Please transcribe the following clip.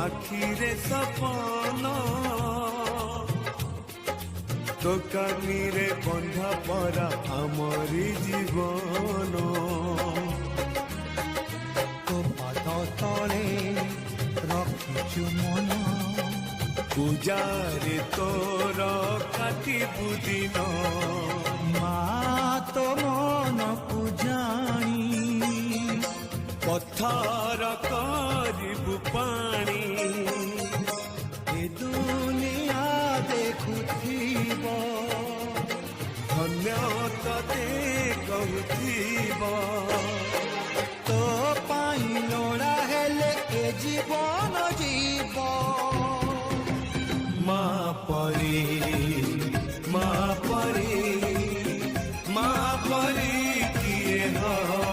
আখিরে সপন তো কানিরে বন্ধা পরা আমারি জীবন তো পাদ তলে রখিছু মন পূজারে তোর কাটিবু দিন মা তো মনকু জানি পথর করিবু পা